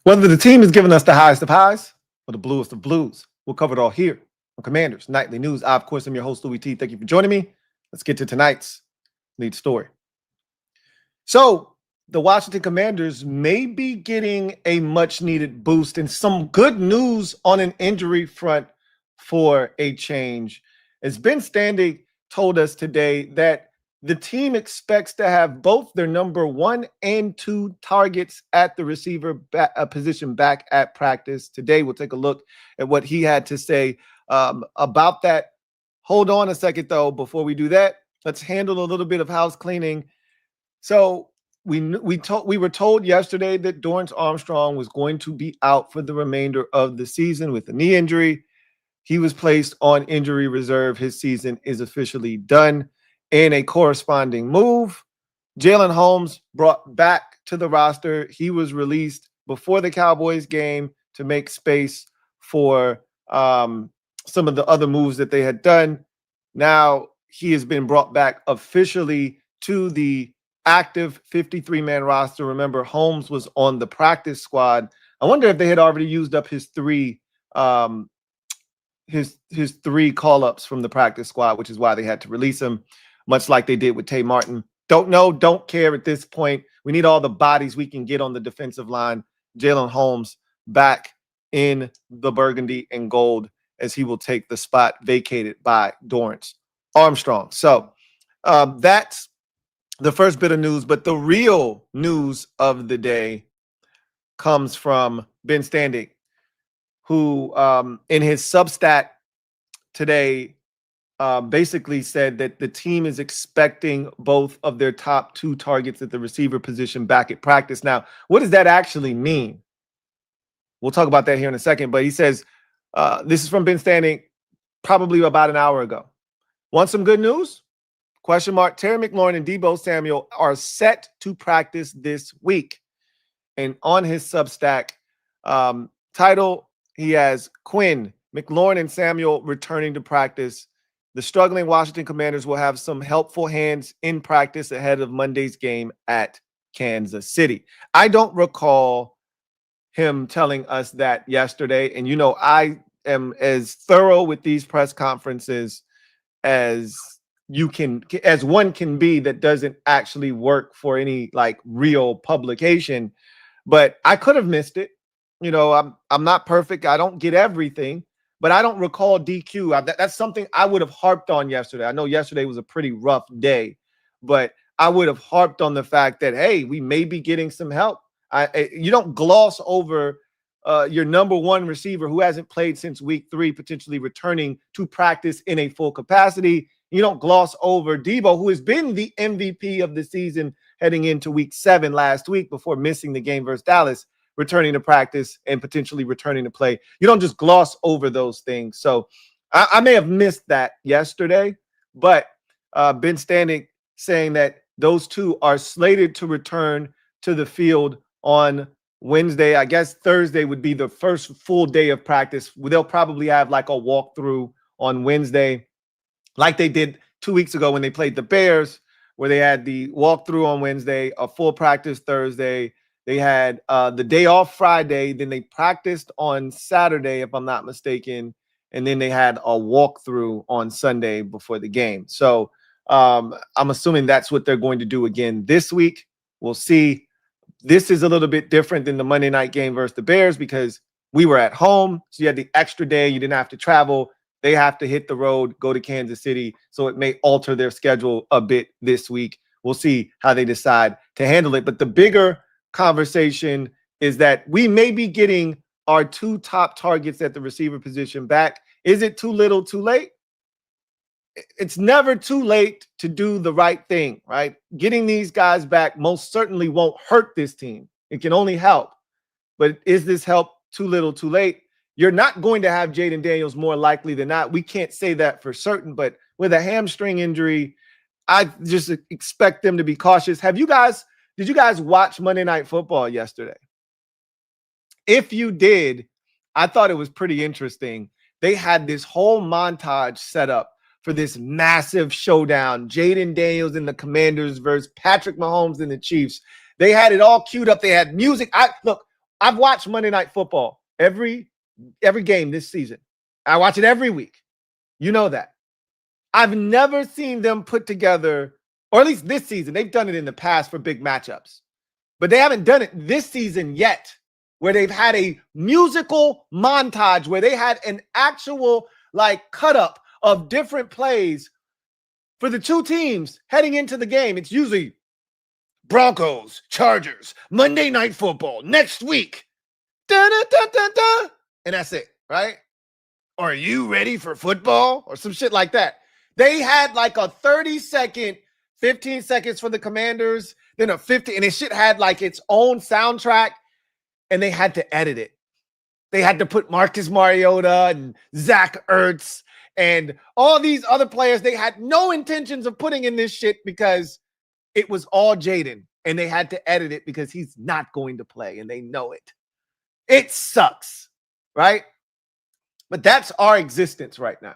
Whether the team is giving us the highest of highs or the bluest of blues, we'll cover it all here on Commanders Nightly News. I, of course, am your host, Louie T. Thank you for joining me. Let's get to tonight's lead story. So, the Washington Commanders may be getting a much-needed boost and some good news on an injury front for a change. As Ben Standig told us today that the team expects to have both their number 1 and 2 targets at the receiver position back at practice. Today, we'll take a look at what he had to say about that. Hold on a second, though. Before we do that, let's handle a little bit of house cleaning. So we were told yesterday that Dorrance Armstrong was going to be out for the remainder of the season with a knee injury. He was placed on injury reserve. His season is officially done. In a corresponding move, Jalen Holmes brought back to the roster. He was released before the Cowboys game to make space for some of the other moves that they had done. Now he has been brought back officially to the active 53-man roster. Remember, Holmes was on the practice squad. I wonder if they had already used up his three call-ups from the practice squad, which is why they had to release him, much like they did with Tay Martin. Don't know, don't care at this point. We need all the bodies we can get on the defensive line. Jalen Holmes back in the burgundy and gold as he will take the spot vacated by Dorrance Armstrong. So that's the first bit of news. But the real news of the day comes from Ben Standig, who in his Substack today basically said that the team is expecting both of their top 2 targets at the receiver position back at practice. Now, what does that actually mean? We'll talk about that here in a second. But he says, this is from Ben Standig probably about an hour ago. Want some good news? ? Terry McLaurin and Deebo Samuel are set to practice this week. And on his Substack title, he has Quinn, McLaurin, and Samuel returning to practice. The struggling Washington Commanders will have some helpful hands in practice ahead of Monday's game at Kansas City. I don't recall him telling us that yesterday. And, you know, I am as thorough with these press conferences as one can be that doesn't actually work for any like real publication. But I could have missed it. You know, I'm not perfect. I don't get everything. But I don't recall DQ. That's something I would have harped on yesterday. I know yesterday was a pretty rough day, but I would have harped on the fact that, hey, we may be getting some help. You don't gloss over your number 1 receiver who hasn't played since week 3, potentially returning to practice in a full capacity. You don't gloss over Deebo, who has been the MVP of the season heading into week 7 last week before missing the game versus Dallas, returning to practice and potentially returning to play. You don't just gloss over those things. So I may have missed that yesterday, but Ben Standig saying that those 2 are slated to return to the field on Wednesday. I guess Thursday would be the first full day of practice. They'll probably have like a walkthrough on Wednesday, like they did 2 weeks ago when they played the Bears, where they had the walkthrough on Wednesday, a full practice Thursday. They had the day off Friday, then they practiced on Saturday, if I'm not mistaken, and then they had a walkthrough on Sunday before the game. So I'm assuming that's what they're going to do again this week. We'll see. This is a little bit different than the Monday night game versus the Bears because we were at home, so you had the extra day. You didn't have to travel. They have to hit the road, go to Kansas City, so it may alter their schedule a bit this week. We'll see how they decide to handle it. But the bigger conversation is that we may be getting our 2 top targets at the receiver position back. Is it too little, too late? It's never too late to do the right thing, right? Getting these guys back most certainly won't hurt this team. It can only help. But is this help too little, too late? You're not going to have Jaden Daniels more likely than not. We can't say that for certain, but with a hamstring injury, I just expect them to be cautious. Did you guys watch Monday Night Football yesterday? If you did, I thought it was pretty interesting. They had this whole montage set up for this massive showdown. Jaden Daniels and the Commanders versus Patrick Mahomes and the Chiefs. They had it all queued up. They had music. Look, I've watched Monday Night Football every game this season. I watch it every week. You know that. I've never seen them put together, or at least this season. They've done it in the past for big matchups, but they haven't done it this season yet, where they've had a musical montage, where they had an actual like cut up of different plays for the two teams heading into the game. It's usually Broncos, Chargers, Monday Night Football next week. Da, da, da, da, da. And that's it, right? Are you ready for football? Or some shit like that. They had like a 30-second, 15 seconds for the Commanders, then a 50, and it shit had like its own soundtrack, and they had to edit it. They had to put Marcus Mariota and Zach Ertz and all these other players they had no intentions of putting in this shit because it was all Jaden, and they had to edit it because he's not going to play, and they know it. It sucks, right? But that's our existence right now.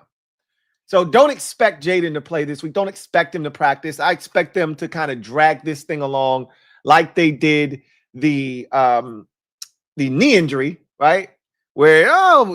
So don't expect Jaden to play this week. Don't expect him to practice. I expect them to kind of drag this thing along like they did the knee injury, right? Where,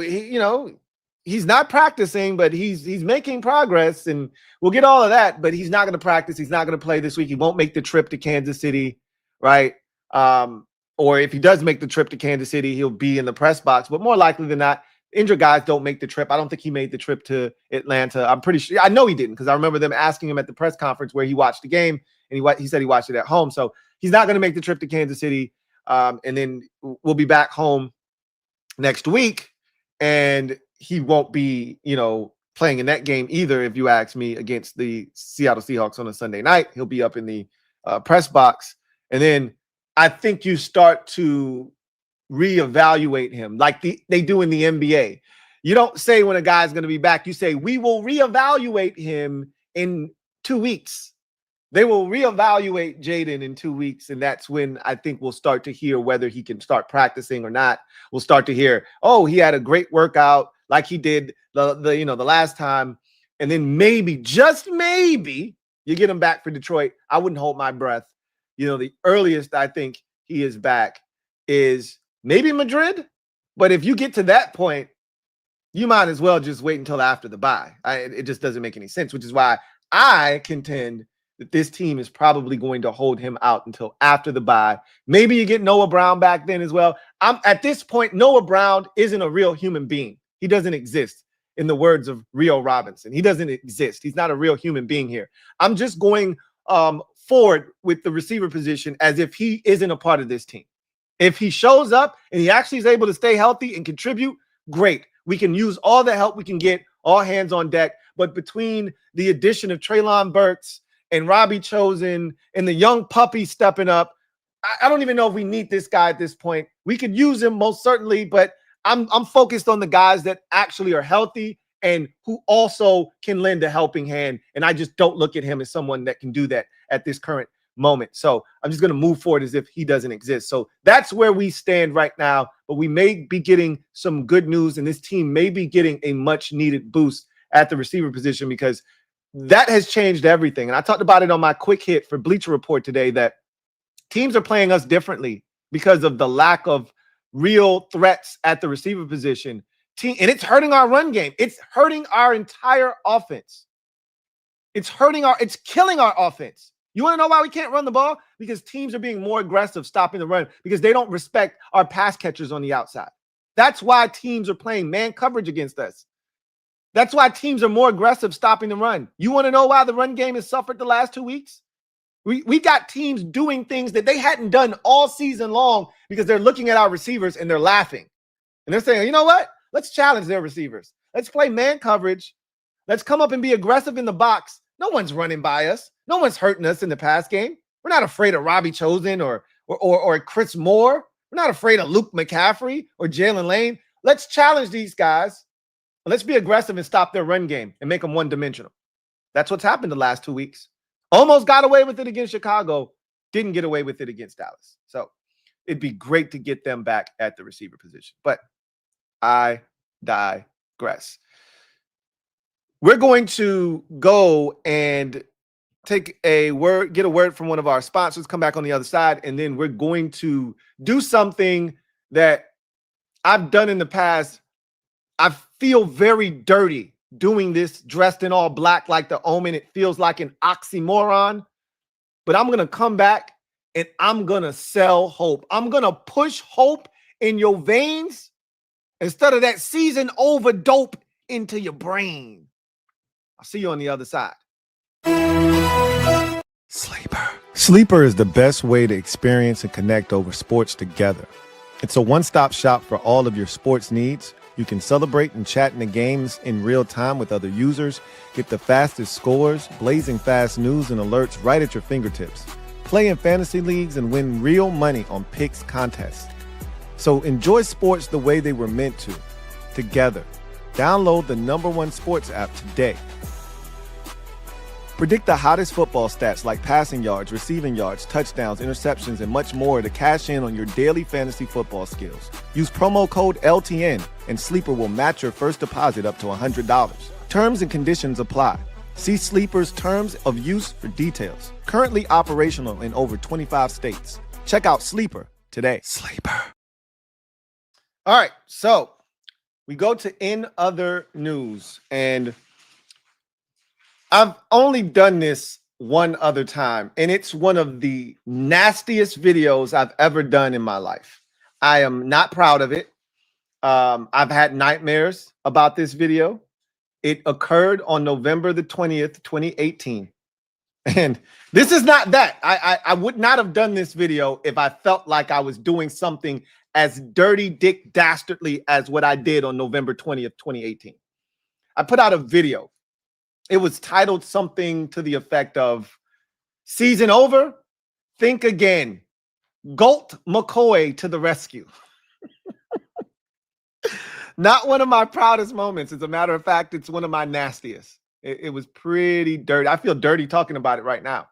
he's not practicing, but he's making progress, and we'll get all of that, but he's not going to practice. He's not going to play this week. He won't make the trip to Kansas City, right? Or if he does make the trip to Kansas City, he'll be in the press box, but more likely than not, injured guys don't make the trip. I don't think he made the trip to Atlanta. I'm pretty sure. I know he didn't, because I remember them asking him at the press conference where he watched the game, and he said he watched it at home. So he's not going to make the trip to Kansas City. And then we'll be back home next week, and he won't be, playing in that game either, if you ask me, against the Seattle Seahawks on a Sunday night. He'll be up in the press box. And then I think you start to reevaluate him like they do in the NBA. You don't say when a guy's going to be back, you say, we will reevaluate him in 2 weeks. They will reevaluate Jaden in 2 weeks, and that's when I think we'll start to hear whether he can start practicing or not. We'll start to hear, oh, he had a great workout like he did the last time, and then maybe, just maybe, you get him back for Detroit. I wouldn't hold my breath. The earliest I think he is back is maybe Madrid, but if you get to that point, you might as well just wait until after the bye. It just doesn't make any sense, which is why I contend that this team is probably going to hold him out until after the bye. Maybe you get Noah Brown back then as well. At this point, Noah Brown isn't a real human being. He doesn't exist, in the words of Rio Robinson. He doesn't exist. He's not a real human being here. I'm just going forward with the receiver position as if he isn't a part of this team. If he shows up and he actually is able to stay healthy and contribute, great. We can use all the help we can get, all hands on deck. But between the addition of Treylon Burks and Robbie Chosen and the young puppy stepping up, I don't even know if we need this guy at this point. We could use him most certainly, but I'm focused on the guys that actually are healthy and who also can lend a helping hand. And I just don't look at him as someone that can do that at this current moment. So I'm just going to move forward as if he doesn't exist. So that's where we stand right now. But we may be getting some good news, and this team may be getting a much needed boost at the receiver position, because that has changed everything. And I talked about it on my quick hit for Bleacher Report today, that teams are playing us differently because of the lack of real threats at the receiver position. And it's hurting our run game. It's hurting our entire offense. It's killing our offense. You want to know why we can't run the ball? Because teams are being more aggressive stopping the run, because they don't respect our pass catchers on the outside. That's why teams are playing man coverage against us. That's why teams are more aggressive stopping the run. You want to know why the run game has suffered the last 2 weeks? We got teams doing things that they hadn't done all season long because they're looking at our receivers and they're laughing. And they're saying, you know what? Let's challenge their receivers. Let's play man coverage. Let's come up and be aggressive in the box. No one's running by us. No one's hurting us in the pass game. We're not afraid of Robbie Chosen or Chris Moore. We're not afraid of Luke McCaffrey or Jalen Lane. Let's challenge these guys. Let's be aggressive and stop their run game and make them one-dimensional. That's what's happened the last 2 weeks. Almost got away with it against Chicago. Didn't get away with it against Dallas. So it'd be great to get them back at the receiver position. But I digress. We're going to go and get a word from one of our sponsors, come back on the other side, and then we're going to do something that I've done in the past. I feel very dirty doing this dressed in all black like the Omen. It feels like an oxymoron, but I'm going to come back and I'm going to sell hope. I'm going to push hope in your veins instead of that season over dope into your brain. I'll see you on the other side. Sleeper. Sleeper is the best way to experience and connect over sports together. It's a one-stop shop for all of your sports needs. You can celebrate and chat in the games in real time with other users, get the fastest scores, blazing fast news and alerts right at your fingertips. Play in fantasy leagues and win real money on picks contests. So enjoy sports the way they were meant to, together. Download the #1 sports app today. Predict the hottest football stats like passing yards, receiving yards, touchdowns, interceptions, and much more to cash in on your daily fantasy football skills. Use promo code LTN and Sleeper will match your first deposit up to $100. Terms and conditions apply. See Sleeper's terms of use for details. Currently operational in over 25 states. Check out Sleeper today. Sleeper. All right, so we go to In Other News, and I've only done this one other time, and it's one of the nastiest videos I've ever done in my life. I am not proud of it. I've had nightmares about this video. It occurred on November the 20th, 2018. And this is not that. I would not have done this video if I felt like I was doing something as dirty, dick, dastardly as what I did on November 20th, 2018. I put out a video. It was titled something to the effect of, "Season over? Think again. Colt McCoy to the rescue." Not one of my proudest moments. As a matter of fact, it's one of my nastiest. It was pretty dirty. I feel dirty talking about it right now.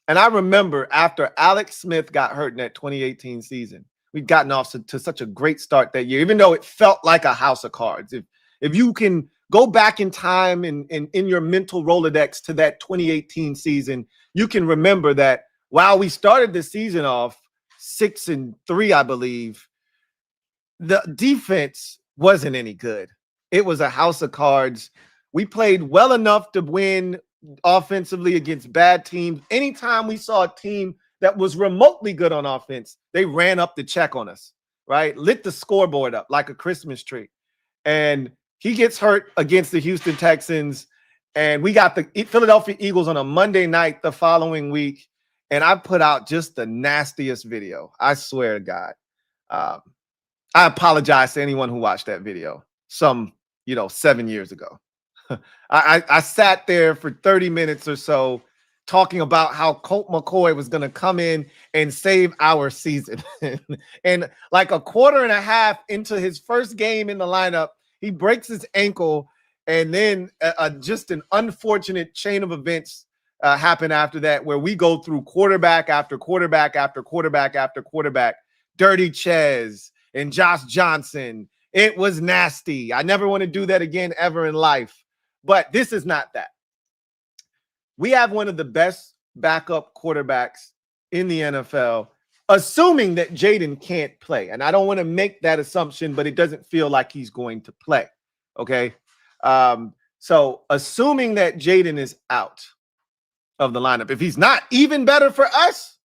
And I remember after Alex Smith got hurt in that 2018 season, we'd gotten off to such a great start that year, even though it felt like a house of cards. If you can go back in time and in your mental Rolodex to that 2018 season, you can remember that while we started the season off 6-3, I believe, the defense wasn't any good. It was a house of cards. We played well enough to win offensively against bad teams. Anytime we saw a team that was remotely good on offense, they ran up the check on us, right? Lit the scoreboard up like a Christmas tree. And he gets hurt against the Houston Texans, and we got the Philadelphia Eagles on a Monday night the following week, and I put out just the nastiest video. I swear to God. I apologize to anyone who watched that video some, 7 years ago. I sat there for 30 minutes or so talking about how Colt McCoy was going to come in and save our season. And like a quarter and a half into his first game in the lineup, he breaks his ankle, and then just an unfortunate chain of events happen after that, where we go through quarterback after quarterback after quarterback after quarterback. Dirty Chez and Josh Johnson. It was nasty. I never want to do that again ever in life. But this is not that. We have one of the best backup quarterbacks in the NFL, assuming that Jaden can't play. And I don't want to make that assumption, but it doesn't feel like he's going to play. Okay. So assuming that Jaden is out of the lineup, if he's not, even better for us,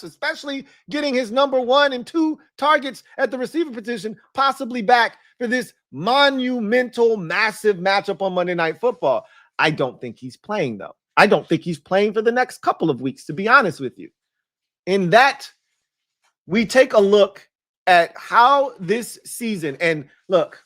especially getting his #1 and 2 targets at the receiver position, possibly back for this monumental, massive matchup on Monday Night Football. I don't think he's playing, though. I don't think he's playing for the next couple of weeks, to be honest with you. In that, we take a look at how this season, and look,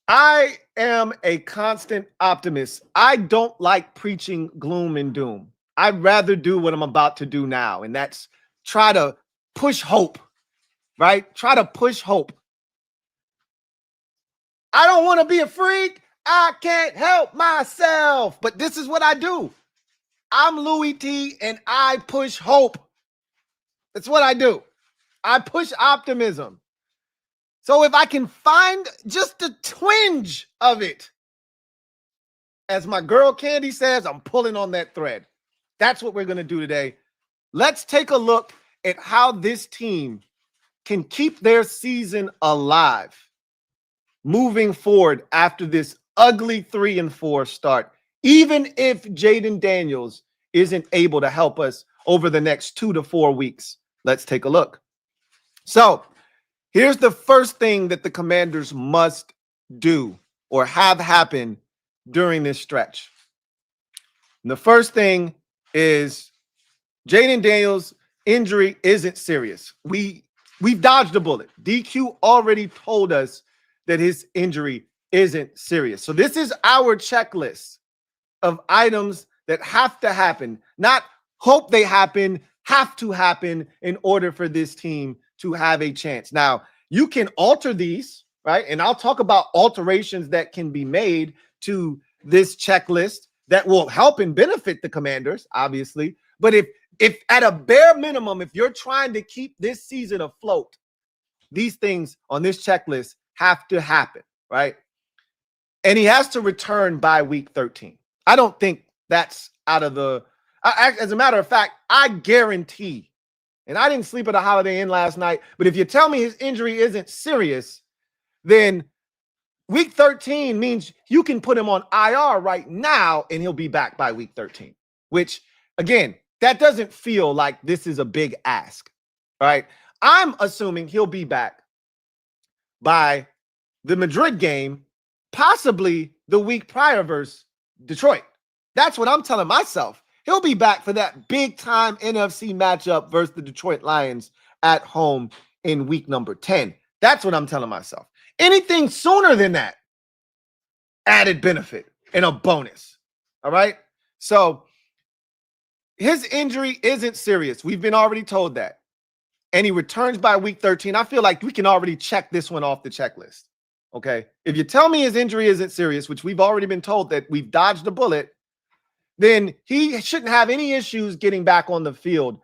I am a constant optimist. I don't like preaching gloom and doom. I'd rather do what I'm about to do now, and that's try to push hope, right? Try to push hope. I don't want to be a freak. I can't help myself, but this is what I do. I'm Louie T, and I push hope. That's what I do. I push optimism. So if I can find just a twinge of it, as my girl Candy says, I'm pulling on that thread. That's what we're going to do today. Let's take a look at how this team can keep their season alive moving forward after this ugly 3-4 start, even if Jaden Daniels isn't able to help us over the next 2 to 4 weeks. Let's take a look. So here's the first thing that the Commanders must do or have happen during this stretch. And the first thing is Jaden Daniels' injury isn't serious. We've dodged a bullet. DQ already told us that his injury isn't serious. So this is our checklist of items that have to happen, not hope they happen, have to happen in order for this team to have a chance. Now, you can alter these, right? And I'll talk about alterations that can be made to this checklist that will help and benefit the Commanders, obviously. But if at a bare minimum, if you're trying to keep this season afloat, these things on this checklist have to happen, right? And he has to return by week 13. I don't think that's out of the as a matter of fact, I guarantee, and I didn't sleep at a Holiday Inn last night, but if you tell me his injury isn't serious, then week 13 means you can put him on IR right now and he'll be back by week 13, which, again, that doesn't feel like this is a big ask, right? I'm assuming he'll be back by the Madrid game, possibly the week prior versus Detroit. That's what I'm telling myself. He'll be back for that big-time NFC matchup versus the Detroit Lions at home in week number 10. That's what I'm telling myself. Anything sooner than that, added benefit and a bonus, all right? So his injury isn't serious. We've been already told that. And he returns by week 13. I feel like we can already check this one off the checklist, okay? If you tell me his injury isn't serious, which we've already been told that we've dodged a bullet, then he shouldn't have any issues getting back on the field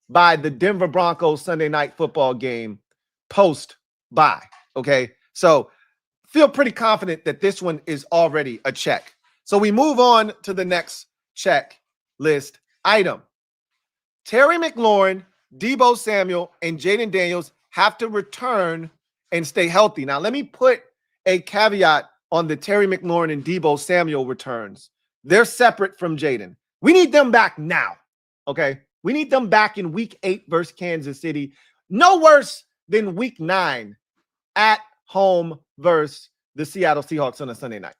by the Denver Broncos Sunday night football game post-bye, okay? So feel pretty confident that this one is already a check. So we move on to the next checklist item. Terry McLaurin, Deebo Samuel, and Jaden Daniels have to return and stay healthy. Now, let me put a caveat on the Terry McLaurin and Deebo Samuel returns. They're separate from Jaden. We need them back now, okay? We need them back in week 8 versus Kansas City. No worse than week 9 at home versus the Seattle Seahawks on a Sunday night.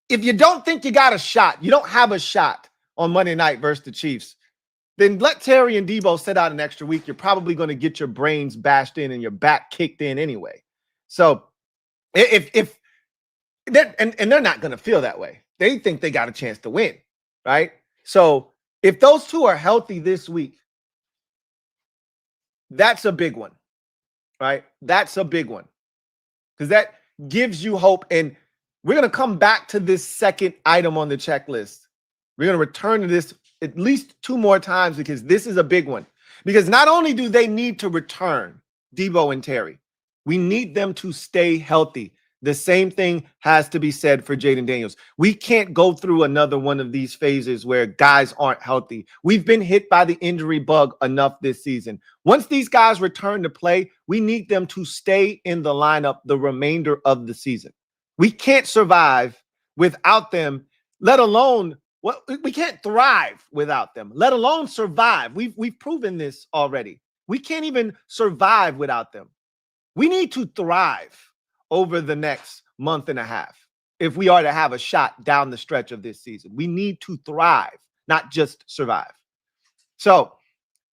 If you don't think you got a shot, you don't have a shot on Monday night versus the Chiefs, then let Terry and Deebo sit out an extra week. You're probably going to get your brains bashed in and your back kicked in anyway. So if they're not going to feel that way. They think they got a chance to win, right? So if those two are healthy this week, that's a big one, right? That's a big one because that gives you hope. And we're going to come back to this second item on the checklist. We're going to return to this at least 2 more times because this is a big one. Because not only do they need to return, Deebo and Terry, we need them to stay healthy. The same thing has to be said for Jaden Daniels. We can't go through another one of these phases where guys aren't healthy. We've been hit by the injury bug enough this season. Once these guys return to play, we need them to stay in the lineup the remainder of the season. We can't survive without them, let alone we can't thrive without them, let alone survive. We've proven this already. We can't even survive without them. We need to thrive over the next month and a half if we are to have a shot down the stretch of this season. We need to thrive, not just survive. So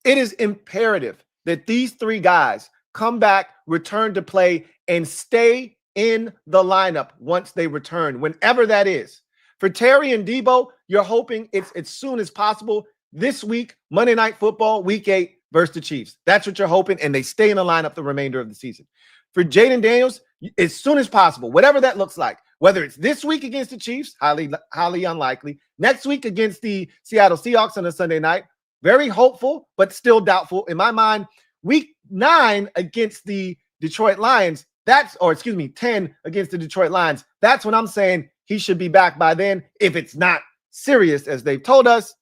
it is imperative that these 3 guys come back, return to play, and stay in the lineup once they return, whenever that is. For Terry and Deebo, you're hoping it's as soon as possible this week, Monday Night Football, week 8 versus the Chiefs. That's what you're hoping, and they stay in the lineup the remainder of the season. For Jaden Daniels, as soon as possible, whatever that looks like, whether it's this week against the Chiefs, highly unlikely, next week against the Seattle Seahawks on a Sunday night, very hopeful, but still doubtful. In my mind, week 9 against the Detroit Lions, 10 against the Detroit Lions, that's when I'm saying he should be back by then if it's not serious, as they've told us.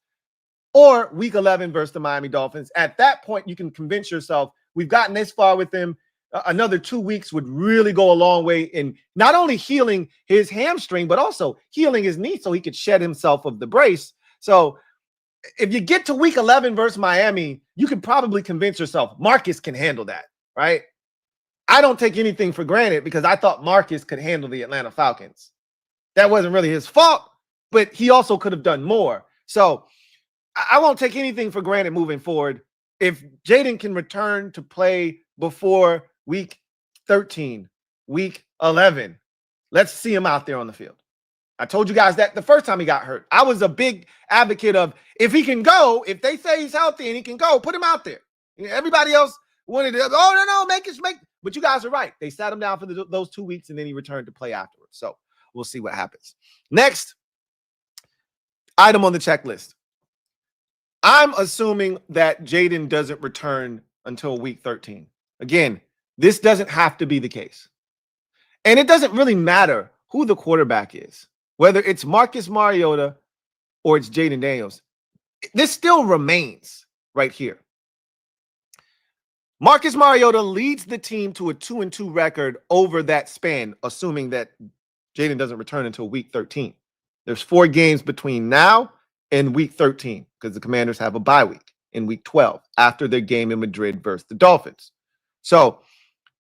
or week 11 versus the Miami Dolphins. At that point, you can convince yourself we've gotten this far with him. Another 2 weeks would really go a long way in not only healing his hamstring, but also healing his knee so he could shed himself of the brace. So if you get to week 11 versus Miami, you can probably convince yourself Marcus can handle that, right? I don't take anything for granted because I thought Marcus could handle the Atlanta Falcons. That wasn't really his fault, but he also could have done more. So I won't take anything for granted moving forward. If Jaden can return to play before week 13, week 11, let's see him out there on the field. I told you guys that the first time he got hurt. I was a big advocate of if he can go, if they say he's healthy and he can go, put him out there. Everybody else wanted to, make it. But you guys are right. They sat him down for those 2 weeks and then he returned to play afterwards. So we'll see what happens. Next item on the checklist. I'm assuming that Jaden doesn't return until week 13. Again, this doesn't have to be the case. And it doesn't really matter who the quarterback is, whether it's Marcus Mariota or it's Jaden Daniels. This still remains right here. Marcus Mariota leads the team to a 2-2 record over that span, assuming that Jaden doesn't return until week 13. There's 4 games between now and week 13 because the Commanders have a bye week in week 12 after their game in Madrid versus the Dolphins. So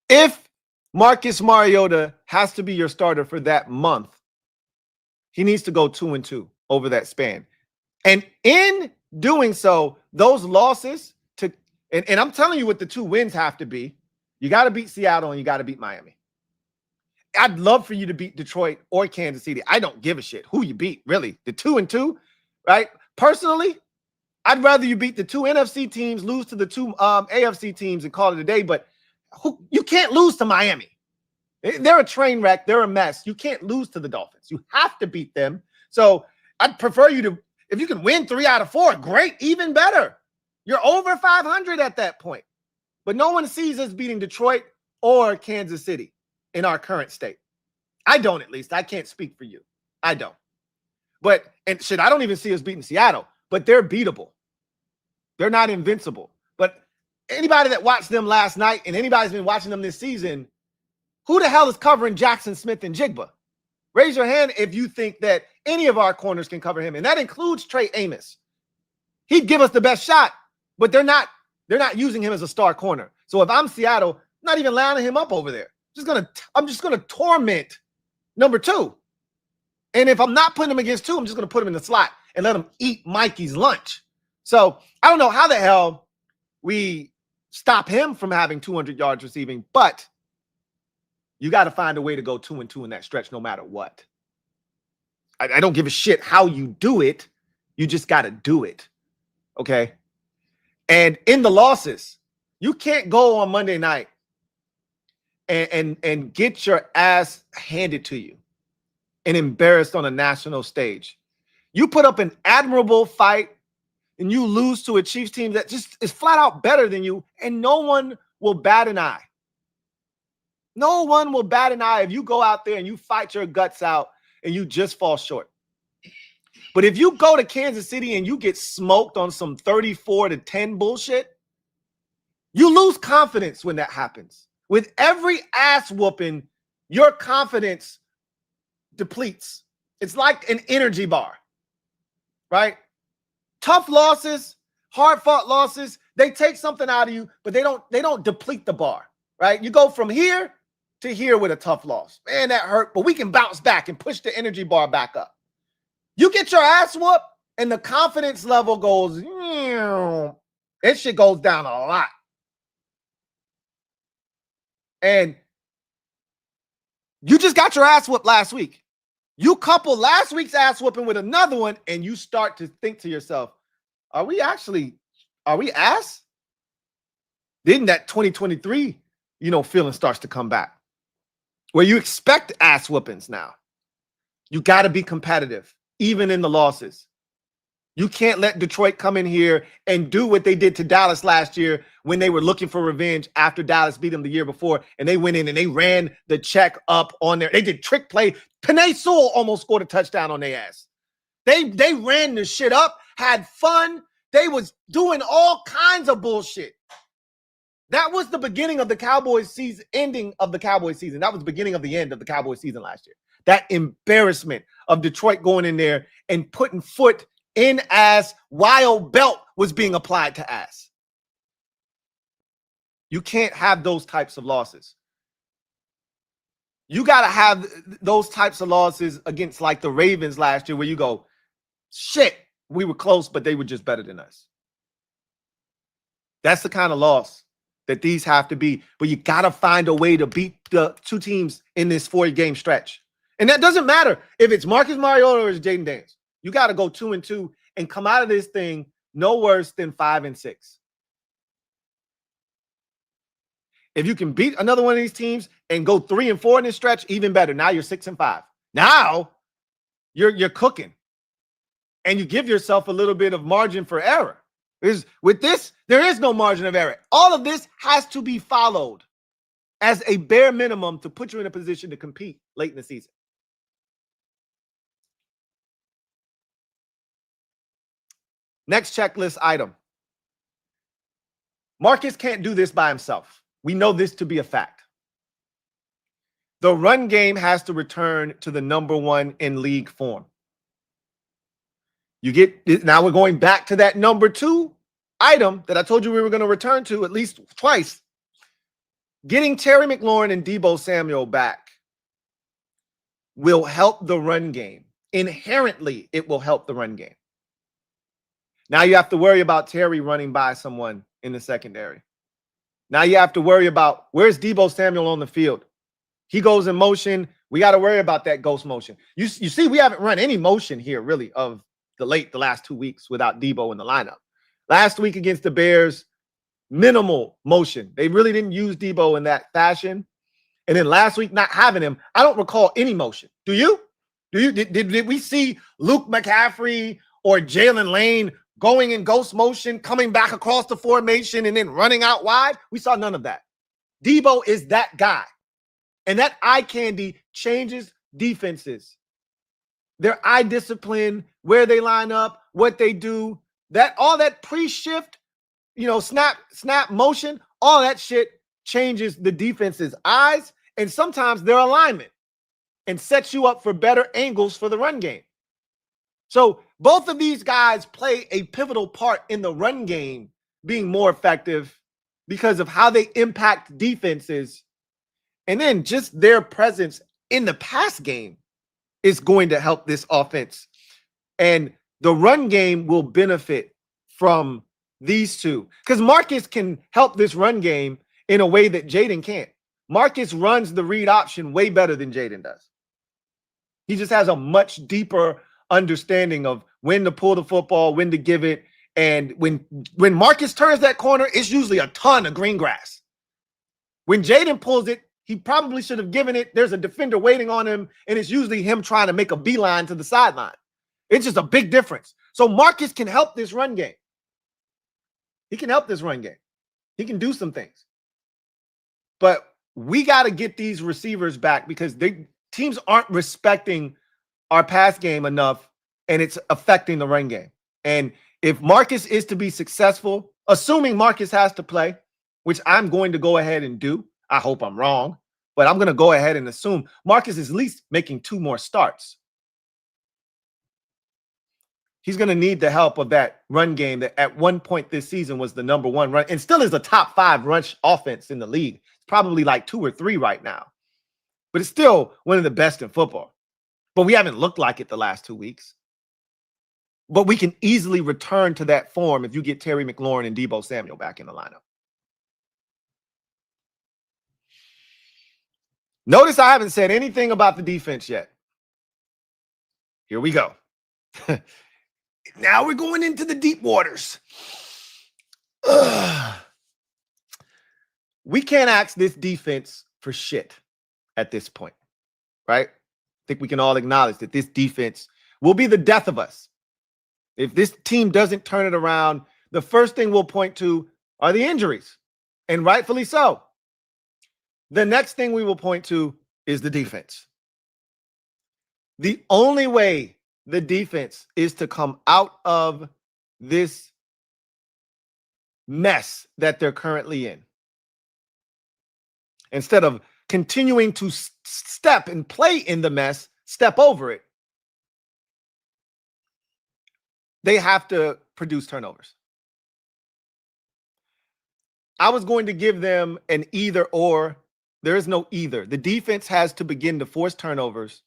if Marcus Mariota has to be your starter for that month, he needs to go 2-2 over that span. And in doing so, those losses to, and I'm telling you what the 2 wins have to be. You got to beat Seattle and you got to beat Miami. I'd love for you to beat Detroit or Kansas City. I don't give a shit who you beat, really. The 2-2, right? Personally, I'd rather you beat the 2 NFC teams, lose to the 2 AFC teams and call it a day, but you can't lose to Miami. They're a train wreck. They're a mess. You can't lose to the Dolphins. You have to beat them. So I'd prefer you to, if you can win 3 out of 4, great, even better. You're over 500 at that point. But no one sees us beating Detroit or Kansas City in our current state. I don't, at least. I can't speak for you. I don't. But, and shit, I don't even see us beating Seattle, but they're beatable. They're not invincible. But anybody that watched them last night and anybody's been watching them this season, who the hell is covering Jackson Smith and Jigba? Raise your hand if you think that any of our corners can cover him. And that includes Trey Amos. He'd give us the best shot, but they're not using him as a star corner. So if I'm Seattle, I'm not even lining him up over there. I'm just gonna torment number 2. And if I'm not putting him against 2, I'm just gonna put him in the slot and let him eat Mikey's lunch. So I don't know how the hell we stop him from having 200 yards receiving, but you got to find a way to go 2-2 in that stretch no matter what. I don't give a shit how you do it. You just got to do it. Okay? And in the losses, you can't go on Monday night and get your ass handed to you and embarrassed on a national stage. You put up an admirable fight and you lose to a Chiefs team that just is flat out better than you, and no one will bat an eye. No one will bat an eye if you go out there and you fight your guts out and you just fall short. But if you go to Kansas City and you get smoked on some 34-10 bullshit, you lose confidence when that happens. With every ass whooping, your confidence depletes. It's like an energy bar, right? Tough losses, hard-fought losses, they take something out of you, but they don't deplete the bar, right? You go from here to here with a tough loss. Man, that hurt, but we can bounce back and push the energy bar back up. You get your ass whooped and the confidence level goes, that shit goes down a lot. And you just got your ass whooped last week. You couple last week's ass whooping with another one and you start to think to yourself, are we ass? Then that 2023, feeling starts to come back. Where you expect ass whoopings now. You got to be competitive, even in the losses. You can't let Detroit come in here and do what they did to Dallas last year when they were looking for revenge after Dallas beat them the year before, and they went in and they ran the check up on there. They did trick play. Penei Sewell almost scored a touchdown on their ass. They ran the shit up, had fun. They was doing all kinds of bullshit. That was the beginning of the Cowboys season, ending of the Cowboys season. That was the beginning of the end of the Cowboys season last year. That embarrassment of Detroit going in there and putting foot in ass while belt was being applied to ass. You can't have those types of losses. You got to have those types of losses against like the Ravens last year where you go, shit, we were close, but they were just better than us. That's the kind of loss that these have to be. But you got to find a way to beat the two teams in this 4-game stretch. And that doesn't matter if it's Marcus Mariota or it's Jaden Daniels. You got to go 2-2 and come out of this thing no worse than 5-6. If you can beat another one of these teams and go 3-4 in this stretch, even better. Now you're 6-5. Now you're cooking. And you give yourself a little bit of margin for error. With this, there is no margin of error. All of this has to be followed as a bare minimum to put you in a position to compete late in the season. Next checklist item. Marcus can't do this by himself. We know this to be a fact. The run game has to return to the #1 in league form. Now we're going back to that #2 item that I told you we were going to return to at least twice. Getting Terry McLaurin and Deebo Samuel back will help the run game. Inherently, it will help the run game. Now you have to worry about Terry running by someone in the secondary. Now you have to worry about where's Deebo Samuel on the field. He goes in motion. We got to worry about that ghost motion. You see, we haven't run any motion here really of the last 2 weeks without Deebo in the lineup. Last week against the Bears, minimal motion. They really didn't use Deebo in that fashion. And then last week not having him, I don't recall any motion. Do you? Did we see Luke McCaffrey or Jalen Lane going in ghost motion, coming back across the formation and then running out wide? We saw none of that. Deebo is that guy. And that eye candy changes defenses. Their eye discipline, where they line up, what they do, all that pre-shift, snap motion, all that shit changes the defense's eyes and sometimes their alignment and sets you up for better angles for the run game. So both of these guys play a pivotal part in the run game being more effective because of how they impact defenses. And then just their presence in the pass game is going to help this offense. And the run game will benefit from these two. Because Marcus can help this run game in a way that Jaden can't. Marcus runs the read option way better than Jaden does. He just has a much deeper understanding of when to pull the football, when to give it. And when Marcus turns that corner, it's usually a ton of green grass. When Jaden pulls it, he probably should have given it. There's a defender waiting on him, and it's usually him trying to make a beeline to the sideline. It's just a big difference. So Marcus can help this run game. He can help this run game. He can do some things. But we got to get these receivers back because teams aren't respecting our pass game enough, and it's affecting the run game. And if Marcus is to be successful, assuming Marcus has to play, which I'm going to go ahead and do, I hope I'm wrong, but I'm going to go ahead and assume Marcus is at least making 2 more starts. He's going to need the help of that run game that at one point this season was the #1 run and still is a top 5 rush offense in the league. It's probably like 2 or 3 right now, but it's still one of the best in football. But we haven't looked like it the last 2 weeks. But we can easily return to that form if you get Terry McLaurin and Deebo Samuel back in the lineup. Notice I haven't said anything about the defense yet. Here we go. Now we're going into the deep waters. We can't ask this defense for shit at this point, right? I think we can all acknowledge that this defense will be the death of us. If this team doesn't turn it around, the first thing we'll point to are the injuries, and rightfully so. The next thing we will point to is the defense. The only way the defense is to come out of this mess that they're currently in. Instead of continuing to step and play in the mess, step over it, they have to produce turnovers. I was going to give them an either or. There is no either. The defense has to begin to force turnovers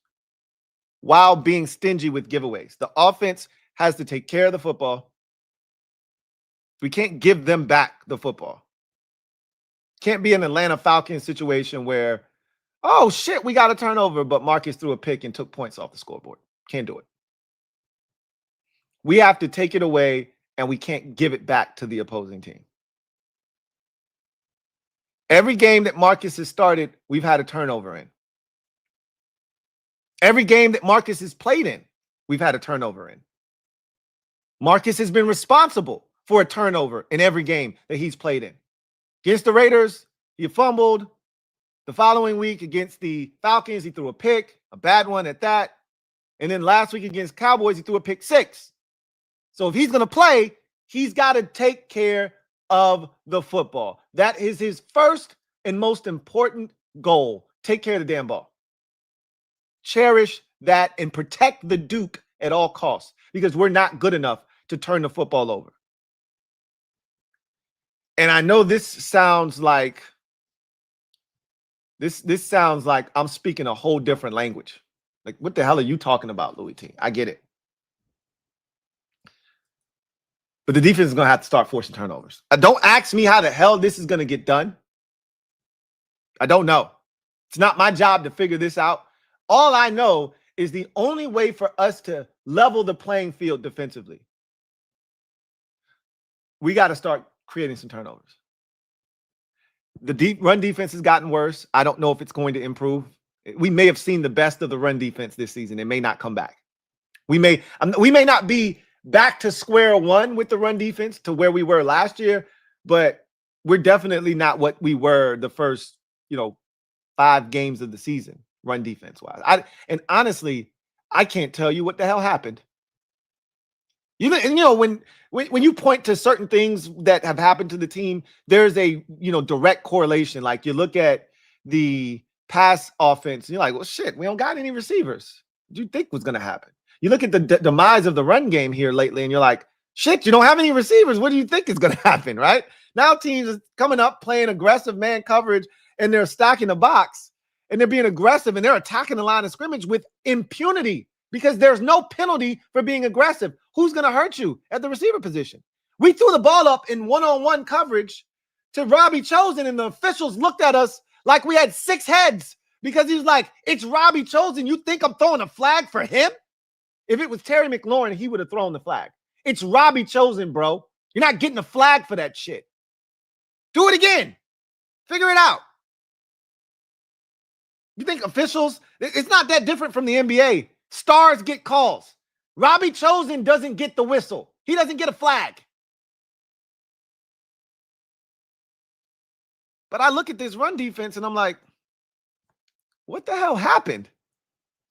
while being stingy with giveaways. The offense has to take care of the football. We can't give them back the football. Can't be an Atlanta Falcons situation where, oh shit, we got a turnover, but Marcus threw a pick and took points off the scoreboard. Can't do it. We have to take it away, and we can't give it back to the opposing team. Every game that Marcus has started, we've had a turnover in. Every game that Marcus has played in, we've had a turnover in. Marcus has been responsible for a turnover in every game that he's played in. Against the Raiders, he fumbled. The following week against the Falcons, he threw a pick, a bad one at that. And then last week against Cowboys, he threw a pick 6. So if he's going to play, he's got to take care of the football. That is his first and most important goal. Take care of the damn ball. Cherish that and protect the Duke at all costs, because we're not good enough to turn the football over. And I know this sounds like I'm speaking a whole different language. Like, what the hell are you talking about, Louie T? I get it. But the defense is going to have to start forcing turnovers. Don't ask me how the hell this is going to get done. I don't know. It's not my job to figure this out. All I know is the only way for us to level the playing field defensively, we got to start creating some turnovers. The run defense has gotten worse. I don't know if it's going to improve. We may have seen the best of the run defense this season. It may not come back. We may not be back to square one with the run defense to where we were last year, but we're definitely not what we were the first, 5 games of the season, run defense wise. And honestly, I can't tell you what the hell happened. When you point to certain things that have happened to the team, there's a direct correlation. Like, you look at the pass offense, and you're like, well, shit, we don't got any receivers. What do you think was going to happen? You look at the demise of the run game here lately, and you're like, shit, you don't have any receivers. What do you think is going to happen, right? Now teams are coming up playing aggressive man coverage, and they're stacking the box, and they're being aggressive, and they're attacking the line of scrimmage with impunity because there's no penalty for being aggressive. Who's going to hurt you at the receiver position? We threw the ball up in one-on-one coverage to Robbie Chosen, and the officials looked at us like we had 6 heads because he was like, it's Robbie Chosen. You think I'm throwing a flag for him? If it was Terry McLaurin, he would have thrown the flag. It's Robbie Chosen, bro. You're not getting a flag for that shit. Do it again. Figure it out. You think officials, it's not that different from the NBA. Stars get calls. Robbie Chosen doesn't get the whistle. He doesn't get a flag. But I look at this run defense and I'm like, what the hell happened?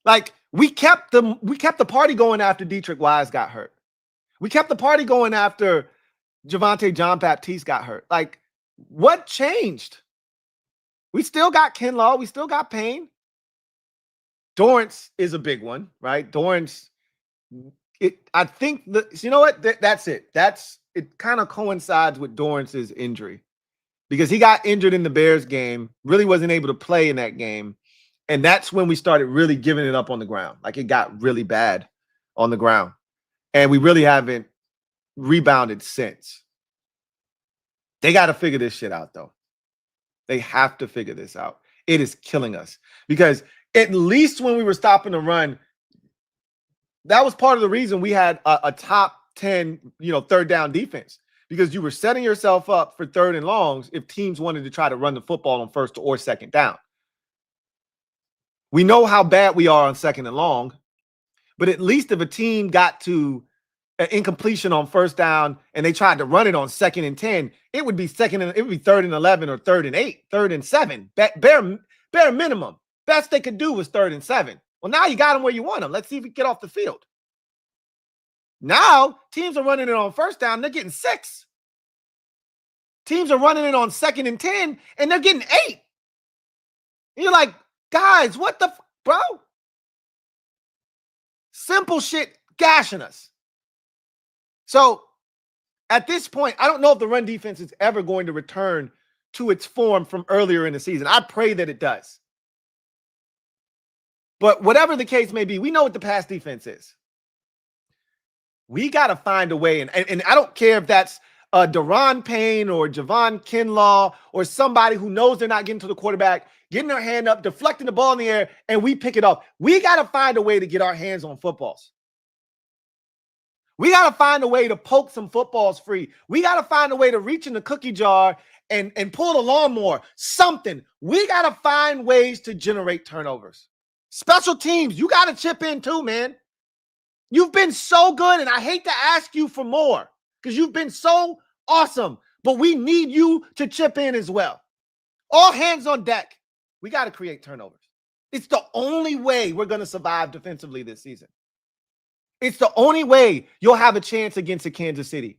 Like, we kept the party going after Dietrich Wise got hurt. We kept the party going after Javonte Jean-Baptiste got hurt. Like, what changed? We still got Kinlaw. We still got Payne. Dorrance is a big one, right? Dorrance, I think, you know what? That's it. It kind of coincides with Dorrance's injury because he got injured in the Bears game, really wasn't able to play in that game. And that's when we started really giving it up on the ground. Like, it got really bad on the ground. And we really haven't rebounded since. They got to figure this shit out, though. They have to figure this out. It is killing us. Because at least when we were stopping the run, that was part of the reason we had a top 10, third down defense. Because you were setting yourself up for third and longs if teams wanted to try to run the football on first or second down. We know how bad we are on second and long, but at least if a team got to an incompletion on first down and they tried to run it on 2nd and 10, it would be 3rd and 11 or 3rd and 8, 3rd and 7. Bare minimum. Best they could do was 3rd and 7. Well, now you got them where you want them. Let's see if we get off the field. Now teams are running it on first down. They're getting 6. Teams are running it on 2nd and 10, and they're getting 8. And you're like, guys, what the bro? Simple shit gashing us. So at this point, I don't know if the run defense is ever going to return to its form from earlier in the season. I pray that it does. But whatever the case may be, we know what the pass defense is. We got to find a way. And I don't care if that's Deron Payne or Javon Kinlaw or somebody who knows they're not getting to the quarterback, getting their hand up, deflecting the ball in the air, and we pick it up. We got to find a way to get our hands on footballs. We got to find a way to poke some footballs free. We got to find a way to reach in the cookie jar and pull the lawnmower. Something. We got to find ways to generate turnovers. Special teams, you got to chip in too, man. You've been so good, and I hate to ask you for more because you've been so awesome, but we need you to chip in as well. All hands on deck. We got to create turnovers. It's the only way we're going to survive defensively this season. It's the only way you'll have a chance against a Kansas City,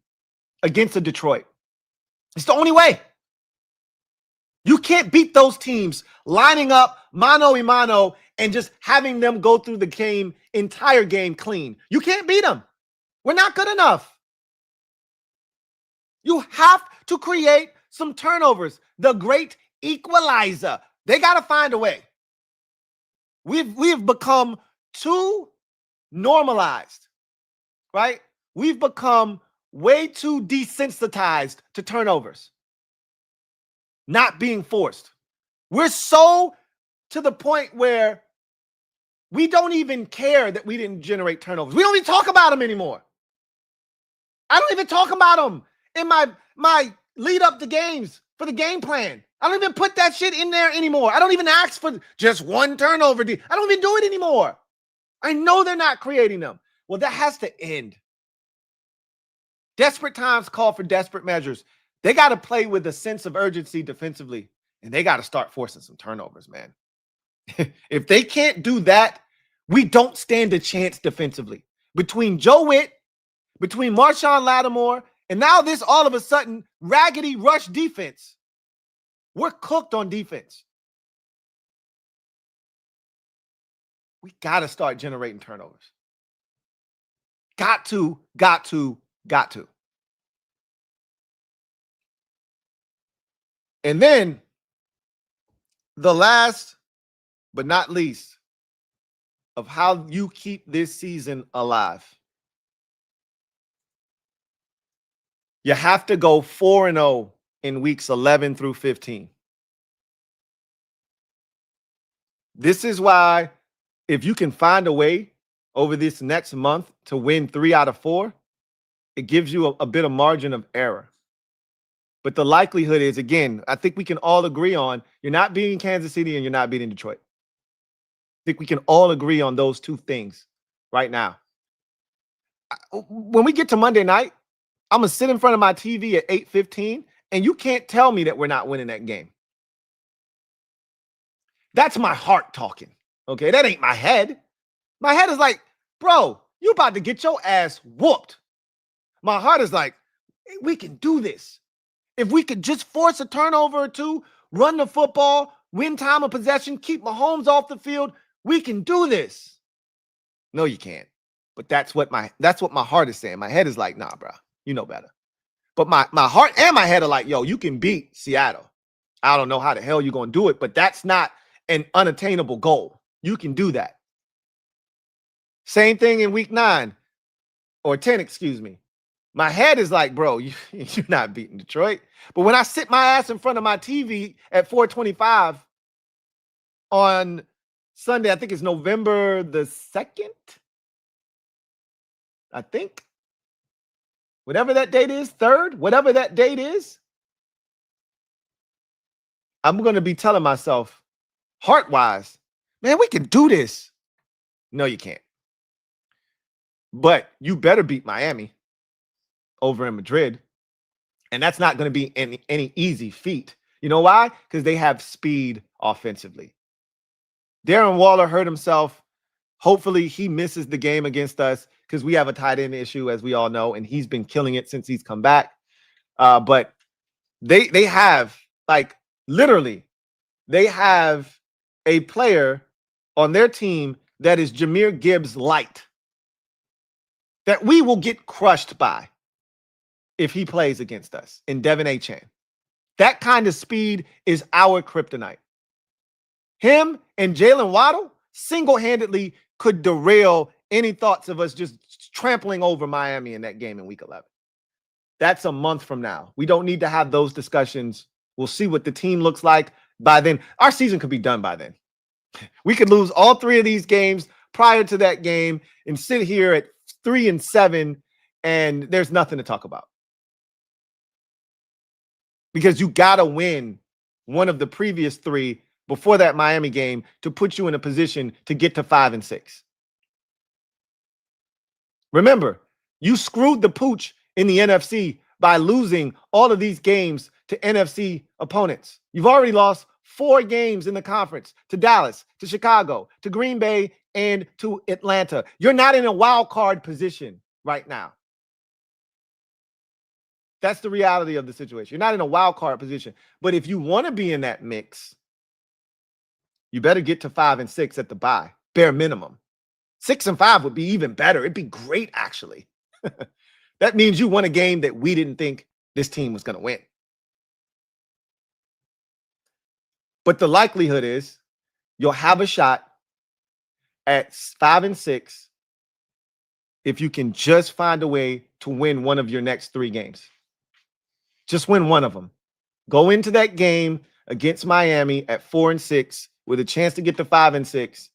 against a Detroit. It's the only way. You can't beat those teams lining up mano a mano and just having them go through the entire game clean. You can't beat them. We're not good enough. You have to create some turnovers. The great equalizer. They got to find a way. We've become too normalized, right? We've become way too desensitized to turnovers not being forced. We're so to the point where we don't even care that we didn't generate turnovers. We don't even talk about them anymore. I don't even talk about them in my lead up to games for the game plan. I don't even put that shit in there anymore. I don't even ask for just one turnover. I don't even do it anymore. I know they're not creating them. Well, that has to end. Desperate times call for desperate measures. They got to play with a sense of urgency defensively, and they got to start forcing some turnovers, man. If they can't do that, we don't stand a chance defensively. Between Joe Witt, between Marshawn Lattimore, and now this all of a sudden raggedy rush defense, we're cooked on defense. We got to start generating turnovers. Got to. And then the last but not least of how you keep this season alive. You have to go 4-0 in weeks 11 through 15. This is why if you can find a way over this next month to win 3 out of 4, it gives you a bit of margin of error. But the likelihood is, again, I think we can all agree on you're not beating Kansas City and you're not beating Detroit. I think we can all agree on those two things right now. When we get to Monday night, I'm going to sit in front of my TV at 8:15, and you can't tell me that we're not winning that game. That's my heart talking, okay? That ain't my head. My head is like, bro, you about to get your ass whooped. My heart is like, hey, we can do this. If we could just force a turnover or two, run the football, win time of possession, keep Mahomes off the field, we can do this. No, you can't. But that's what my heart is saying. My head is like, nah, bro, you know better. But my heart and my head are like, yo, you can beat Seattle. I don't know how the hell you're going to do it, but that's not an unattainable goal. You can do that. Same thing in week 9 or 10, excuse me. My head is like, bro, you're not beating Detroit. But when I sit my ass in front of my TV at 4:25 on Sunday, I think it's November the 2nd, I think. Whatever that date is, 3rd, whatever that date is, I'm going to be telling myself, heart-wise, man, we can do this. No, you can't. But you better beat Miami over in Madrid. And that's not going to be any easy feat. You know why? Because they have speed offensively. Darren Waller hurt himself. Hopefully he misses the game against us because we have a tight end issue, as we all know, and he's been killing it since he's come back. But They have, like, literally, they have a player on their team that is Jahmyr Gibbs light, that we will get crushed by if he plays against us, in Devin Achane. That kind of speed is our kryptonite. Him and Jalen Waddle single-handedly could derail any thoughts of us just trampling over Miami in that game in Week 11. That's a month from now. We don't need to have those discussions. We'll see what the team looks like by then. Our season could be done by then. We could lose all 3 of these games prior to that game and sit here at 3-7, and there's nothing to talk about. Because you got to win one of the previous 3 before that Miami game to put you in a position to get to 5-6. Remember, you screwed the pooch in the NFC by losing all of these games to NFC opponents. You've already lost 4 games in the conference to Dallas, to Chicago, to Green Bay, and to Atlanta. You're not in a wild card position right now. That's the reality of the situation. You're not in a wild card position. But if you want to be in that mix, you better get to 5-6 at the bye, bare minimum. 6-5 would be even better. It'd be great, actually. That means you won a game that we didn't think this team was going to win. But the likelihood is you'll have a shot at 5-6 if you can just find a way to win one of your next 3 games. Just win one of them. Go into that game against Miami at 4-6 with a chance to get to 5-6.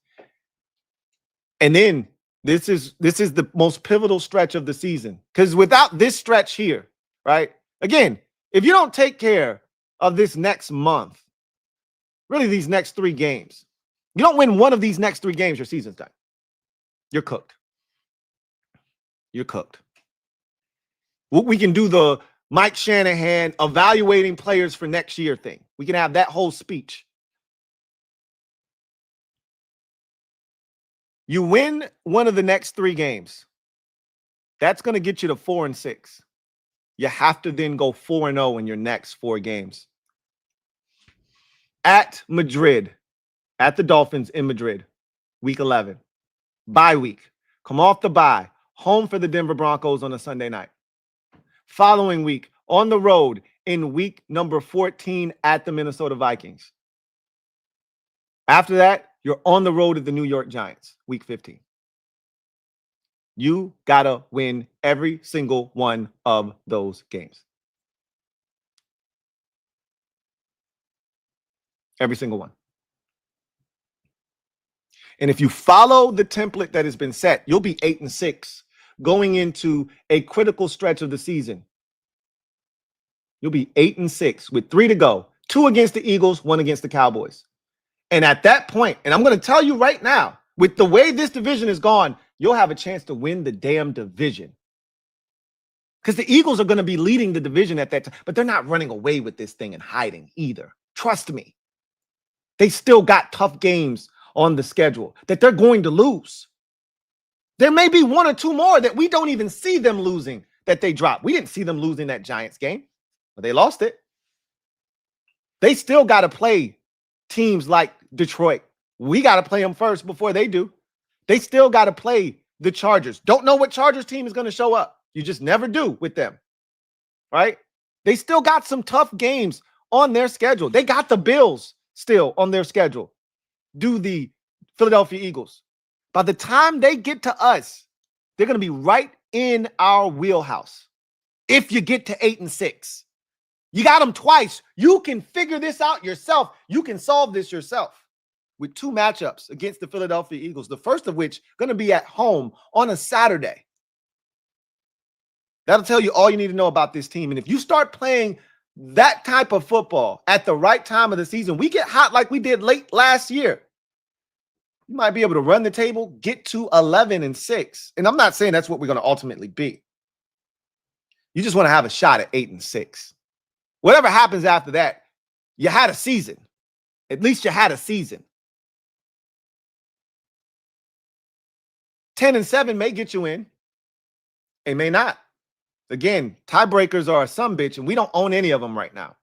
And then this is the most pivotal stretch of the season. Because without this stretch here, right? Again, if you don't take care of this next month, really these next 3 games, you don't win one of these next 3 games, your season's done. You're cooked. You're cooked. We can do the Mike Shanahan evaluating players for next year thing. We can have that whole speech. You win one of the next 3 games. That's going to get you to 4-6. You have to then go 4-0 in your next 4 games. At Madrid, at the Dolphins in Madrid, Week 11. Bye week. Come off the bye. Home for the Denver Broncos on a Sunday night. Following week, on the road in week number 14 at the Minnesota Vikings. After that, you're on the road at the New York Giants, week 15. You got to win every single one of those games. Every single one. And if you follow the template that has been set, you'll be 8-6 going into a critical stretch of the season. You'll be 8-6 with 3 to go. 2 against the Eagles, 1 against the Cowboys. And at that point, and I'm going to tell you right now, with the way this division is gone, you'll have a chance to win the damn division. Because the Eagles are going to be leading the division at that time, but they're not running away with this thing and hiding either. Trust me. They still got tough games on the schedule that they're going to lose. There may be 1 or 2 more that we don't even see them losing that they drop. We didn't see them losing that Giants game, but they lost it. They still got to play teams like Detroit. We got to play them first before they do. They still got to play the Chargers. Don't know what Chargers team is going to show up. You just never do with them, right? They still got some tough games on their schedule. They got the Bills still on their schedule. Do the Philadelphia Eagles. By the time they get to us, they're going to be right in our wheelhouse. If you get to 8-6, you got them twice. You can figure this out yourself. You can solve this yourself with 2 matchups against the Philadelphia Eagles. The first of which going to be at home on a Saturday. That'll tell you all you need to know about this team. And if you start playing that type of football at the right time of the season, we get hot like we did late last year. You might be able to run the table, get to 11-6. And I'm not saying that's what we're going to ultimately be. You just want to have a shot at 8-6. Whatever happens after that, you had a season. At least you had a season. 10-7 may get you in. It may not. Again, tiebreakers are a sumbitch, and we don't own any of them right now.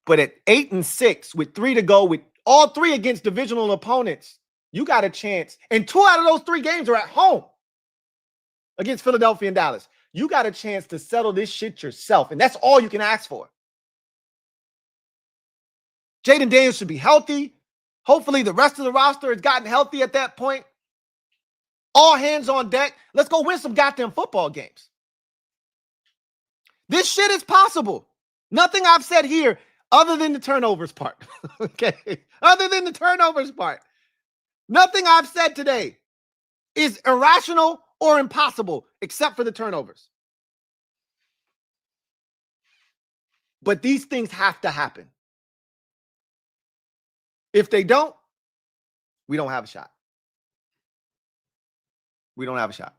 But at 8-6, with 3 to go, with all 3 against divisional opponents, you got a chance. And 2 out of those 3 games are at home against Philadelphia and Dallas. You got a chance to settle this shit yourself, and that's all you can ask for. Jaden Daniels should be healthy. Hopefully the rest of the roster has gotten healthy at that point. All hands on deck. Let's go win some goddamn football games. This shit is possible. Nothing I've said here other than the turnovers part. Okay? Other than the turnovers part. Nothing I've said today is irrational or impossible except for the turnovers. But these things have to happen. If they don't, we don't have a shot. We don't have a shot.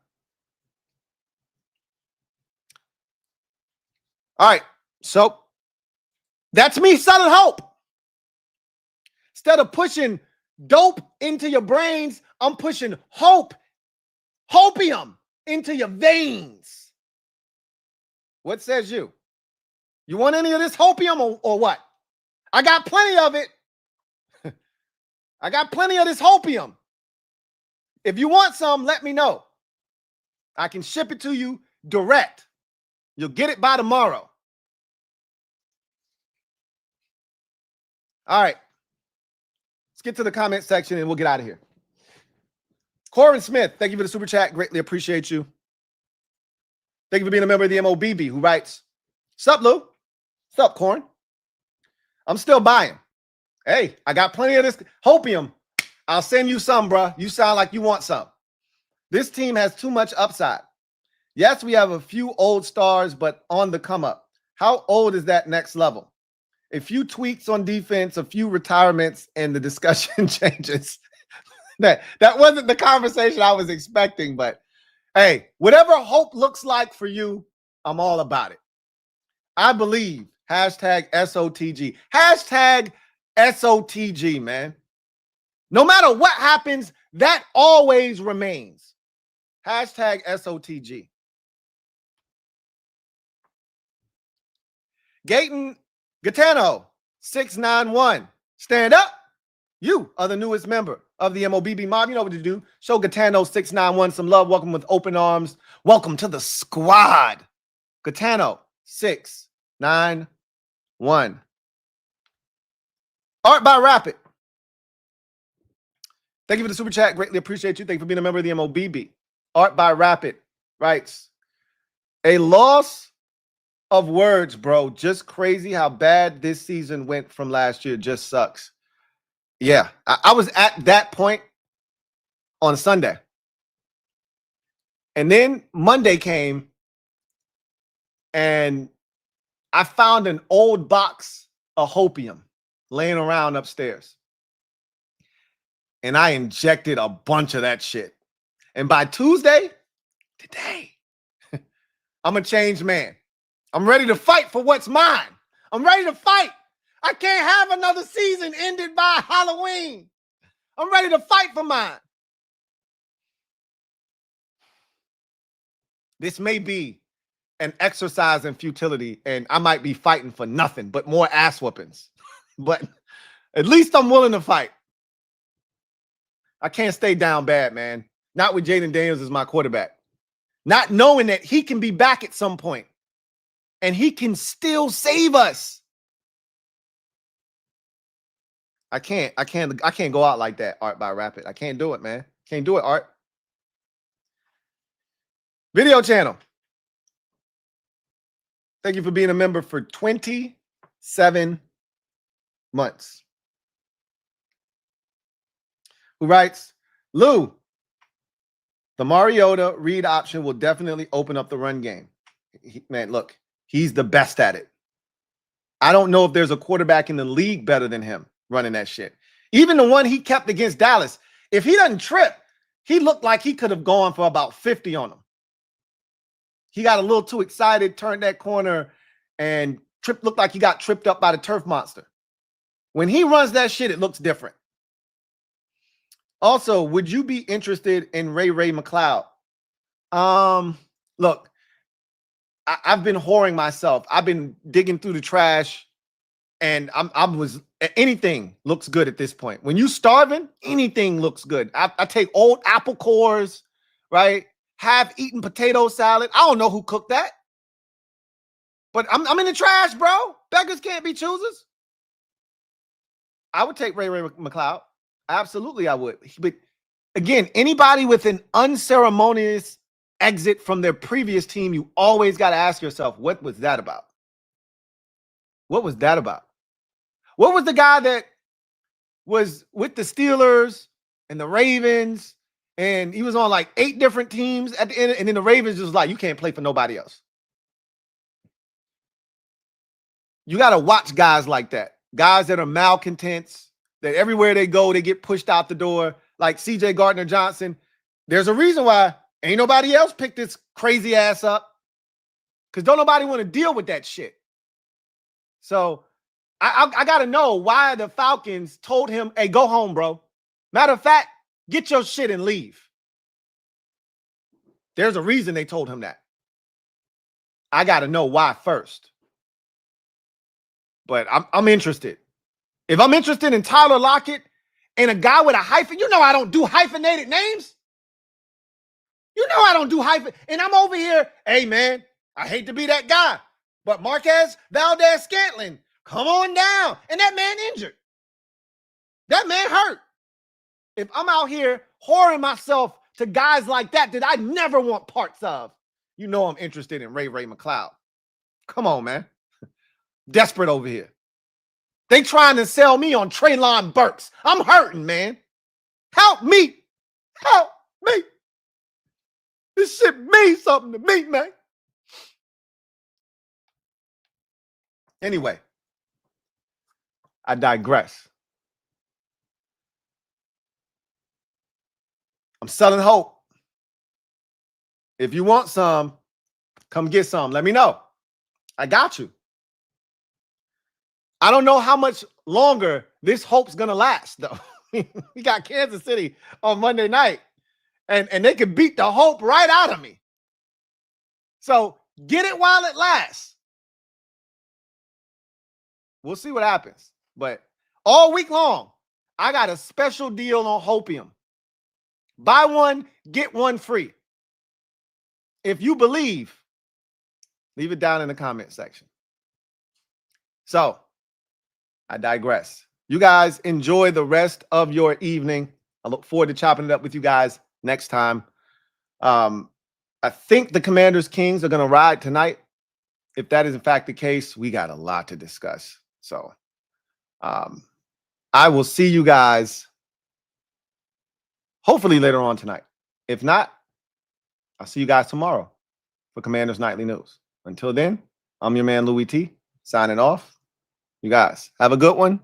All right. So that's me selling hope. Instead of pushing dope into your brains, I'm pushing hopium into your veins. What says you? You want any of this hopium or what? I got plenty of it. I got plenty of this hopium. If you want some, let me know. I can ship it to you direct. You'll get it by tomorrow. All right. Let's get to the comment section and we'll get out of here. Corin Smith, thank you for the super chat. Greatly appreciate you. Thank you for being a member of the MOBB who writes, "Sup, Lou? Sup, Corin? I'm still buying. Hey, I got plenty of this hopium. I'll send you some, bruh. You sound like you want some. This team has too much upside. Yes, we have a few old stars, but on the come up. How old is that next level? A few tweaks on defense, a few retirements, and the discussion changes." That wasn't the conversation I was expecting, but hey, whatever hope looks like for you, I'm all about it. I believe. Hashtag SOTG. Hashtag SOTG, man. No matter what happens, that always remains. Hashtag SOTG. Gaetano 691. Stand up. You are the newest member of the MOBB mob. You know what to do. Show Gaetano 691 some love. Welcome with open arms. Welcome to the squad. Gaetano 691. Art by Rapid. Thank you for the super chat. Greatly appreciate you. Thank you for being a member of the MOBB. Art by Rapid writes, "A loss of words, bro. Just crazy how bad this season went from last year. Just sucks." Yeah, I was at that point on Sunday. And then Monday came and I found an old box of hopium laying around upstairs. And I injected a bunch of that shit. And by Tuesday, today, I'm a changed man. I'm ready to fight for what's mine. I'm ready to fight. I can't have another season ended by Halloween. I'm ready to fight for mine. This may be an exercise in futility, and I might be fighting for nothing but more ass whoopings. But at least I'm willing to fight. I can't stay down bad, man. Not with Jaden Daniels as my quarterback. Not knowing that he can be back at some point and he can still save us. I can't go out like that, Art by Rapid. I can't do it, man. Can't do it, Art. Video channel. Thank you for being a member for 27 months. Who writes, "Lou, the Mariota read option will definitely open up the run game." Man, look, he's the best at it. I don't know if there's a quarterback in the league better than him running that shit. Even the one he kept against Dallas, if he doesn't trip, he looked like he could have gone for about 50 on him. He got a little too excited, turned that corner, and looked like he got tripped up by the turf monster. When he runs that shit, it looks different. Also, would you be interested in Ray McCloud? Look, I've been whoring myself. I've been digging through the trash, and anything looks good at this point. When you starving, anything looks good. I take old apple cores, right? Half-eaten potato salad. I don't know who cooked that, but I'm in the trash, bro. Beggars can't be choosers. I would take Ray McCloud. Absolutely, I would. But again, anybody with an unceremonious exit from their previous team, you always got to ask yourself, what was that about? What was that about? What was the guy that was with the Steelers and the Ravens, and he was on like 8 different teams at the end, and then the Ravens just like, you can't play for nobody else. You got to watch guys like that. Guys that are malcontents, that everywhere they go, they get pushed out the door, like C.J. Gardner-Johnson. There's a reason why ain't nobody else picked this crazy ass up, because don't nobody want to deal with that shit. So I got to know why the Falcons told him, hey, go home, bro. Matter of fact, get your shit and leave. There's a reason they told him that. I got to know why first. But I'm interested. If I'm interested in Tyler Lockett and a guy with a hyphen, you know I don't do hyphenated names. You know I don't do hyphen. And I'm over here, hey, man, I hate to be that guy, but Marquez Valdez-Scantling, come on down. And that man injured. That man hurt. If I'm out here whoring myself to guys like that I never want parts of, you know I'm interested in Ray McCloud. Come on, man. Desperate over here. They trying to sell me on Treylon Burks. I'm hurting, man. Help me. Help me. This shit means something to me, man. Anyway, I digress. I'm selling hope. If you want some, come get some. Let me know. I got you. I don't know how much longer this hope's going to last, though. We got Kansas City on Monday night, and they can beat the hope right out of me. So get it while it lasts. We'll see what happens. But all week long, I got a special deal on Hopium. Buy one, get one free. If you believe, leave it down in the comment section. So, I digress. You guys enjoy the rest of your evening. I look forward to chopping it up with you guys next time. I think the Commanders Kings are going to ride tonight. If that is in fact the case, we got a lot to discuss. So I will see you guys hopefully later on tonight. If not, I'll see you guys tomorrow for Commanders Nightly News. Until then, I'm your man, Louie T, signing off. You guys have a good one.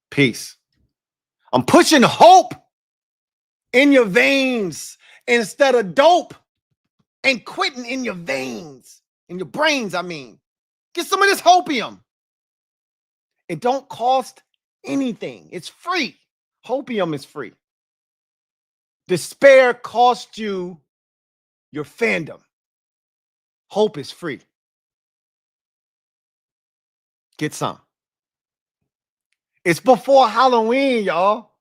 Peace. I'm pushing hope in your veins instead of dope, and quitting in your veins, in your brains, I mean. Get some of this hopium. It don't cost anything. It's free. Hopium is free. Despair costs you your fandom. Hope is free. Get some. It's before Halloween, y'all.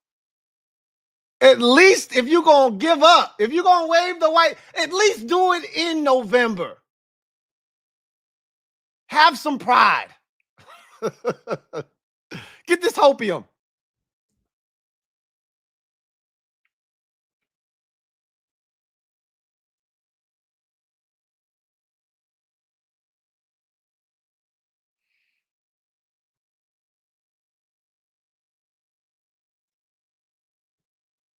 At least if you're going to give up, if you're going to wave the white, at least do it in November. Have some pride. Get this hopium.